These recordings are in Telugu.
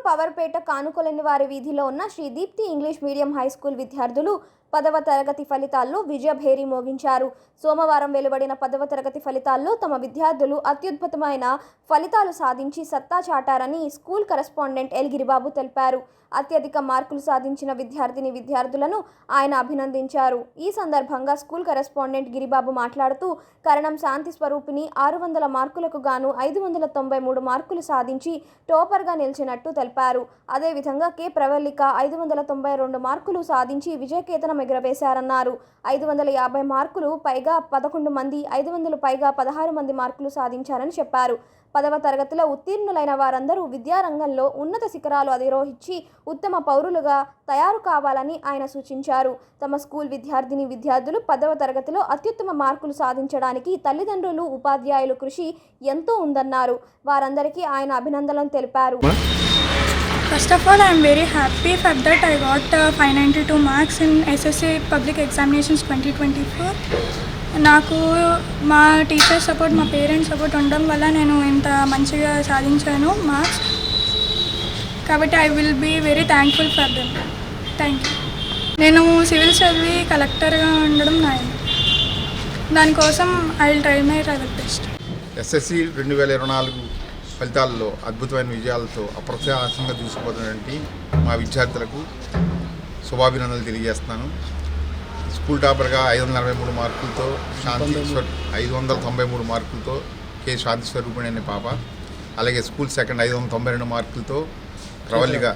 పవర్పేట కానుకొలనివారి వీధిలో ఉన్న Sri Deepti English medium high school విద్యార్థులు 10వ తరగతి ఫలితాల్లో విజయభేరి మోగించారు. సోమవారం వెలువడిన 10వ తరగతి ఫలితాల్లో తమ విద్యార్థులు అత్యద్భుతమైన ఫలితాలు సాధించి సత్తా చాటారని స్కూల్ కరెస్పాండెంట్ ఎల్ గిరిబాబు తెలిపారు. అత్యధిక మార్కులు సాధించిన విద్యార్థులను ఆయన అభినందించారు. ఈ సందర్భంగా స్కూల్ కరెస్పాండెంట్ గిరిబాబు మాట్లాడుతూ కరణం శాంతి స్వరూపిణి 600 మార్కులకు గాను 593 మార్కులు సాధించి టాపర్గా నిలిచినట్టు తెలిపారు. అదేవిధంగా కె ప్రవల్లిక 592 మార్కులు సాధించి విజయకేతనం ఎగురవేశారన్నారు. 550 మార్కులు పైగా 11 మంది, 500 పైగా 16 మంది మార్కులు సాధించారని చెప్పారు. 10వ తరగతిలో ఉత్తీర్ణులైన వారందరూ విద్యారంగంలో ఉన్నత శిఖరాలు అధిరోహించి ఉత్తమ పౌరులుగా తయారు కావాలని ఆయన సూచించారు. తమ స్కూల్ విద్యార్థులు 10వ తరగతిలో అత్యుత్తమ మార్కులు సాధించడానికి తల్లిదండ్రులు, ఉపాధ్యాయులు కృషి ఎంతో ఉందన్నారు. వారందరికీ ఆయన అభినందనలు తెలిపారు. First of all, I am very happy for that I got 592 marks in SSC Public Examinations 2024. నాకు మా టీచర్ సపోర్ట్, మా పేరెంట్స్ సపోర్ట్ ఉండడం వల్ల నేను ఇంత మంచిగా సాధించాను మార్క్స్. కాబట్టి I will be very thankful for them. Thank you. నేను సివిల్ చదివి కలెక్టర్గా ఉండడం దానికోసం I will try my level best. SSC 2024 ఫలితాల్లో అద్భుతమైన విజయాలతో అప్రత్యాశంగా దూసుకుపోతున్నటువంటి మా విద్యార్థులకు శుభాభినందనలు తెలియజేస్తున్నాను. స్కూల్ టాపర్గా 543 మార్కులతో 593 మార్కులతో కె శాంతి స్వరూపిణి అనే పాప, అలాగే స్కూల్ సెకండ్ 592 మార్కులతో ప్రవల్లిగా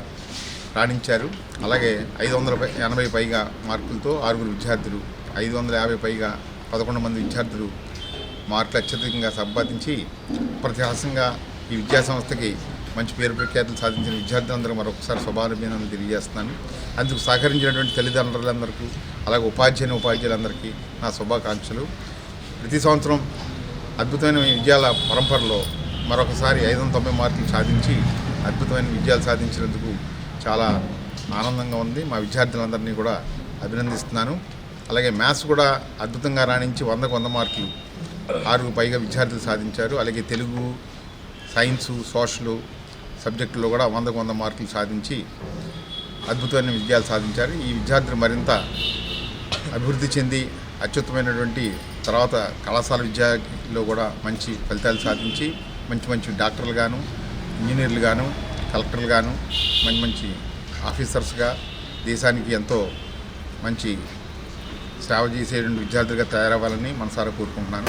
రాణించారు. అలాగే 580 పైగా మార్కులతో 6 విద్యార్థులు, 550 పైగా 11 మంది విద్యార్థులు మార్కులు అత్యధికంగా సంపాదించి ప్రత్యాశంగా ఈ విద్యాసంస్థకి మంచి పేరు ప్రఖ్యాతులు సాధించిన విద్యార్థులందరూ మరొకసారి శుభాభినందనలు తెలియజేస్తున్నాను. అందుకు సహకరించినటువంటి తల్లిదండ్రులందరికీ, అలాగే ఉపాధ్యాయులందరికీ నా శుభాకాంక్షలు. ప్రతి సంవత్సరం అద్భుతమైన విజయాల పరంపరలో మరొకసారి 590 మార్కులు సాధించి అద్భుతమైన విజయాలు సాధించినందుకు చాలా ఆనందంగా ఉంది. మా విద్యార్థులందరినీ కూడా అభినందిస్తున్నాను. అలాగే మ్యాథ్స్ కూడా అద్భుతంగా రాణించి 100కు 100 మార్కులు 6 పైగా విద్యార్థులు సాధించారు. అలాగే తెలుగు, సైన్సు, సోషల్ సబ్జెక్టులో కూడా 100కు 100 మార్కులు సాధించి అద్భుతమైన విజయాలు సాధించారు. ఈ విద్యార్థులు మరింత అభివృద్ధి చెంది అత్యుత్తమైనటువంటి తర్వాత కళాశాల విద్యలో కూడా మంచి ఫలితాలు సాధించి మంచి డాక్టర్లు గాను, ఇంజనీర్లు గాను, కలెక్టర్లు గాను, మంచి ఆఫీసర్స్గా దేశానికి ఎంతో మంచి సేవ చేసేటువంటి విద్యార్థులుగా తయారవ్వాలని మనసారా కోరుకుంటున్నాను.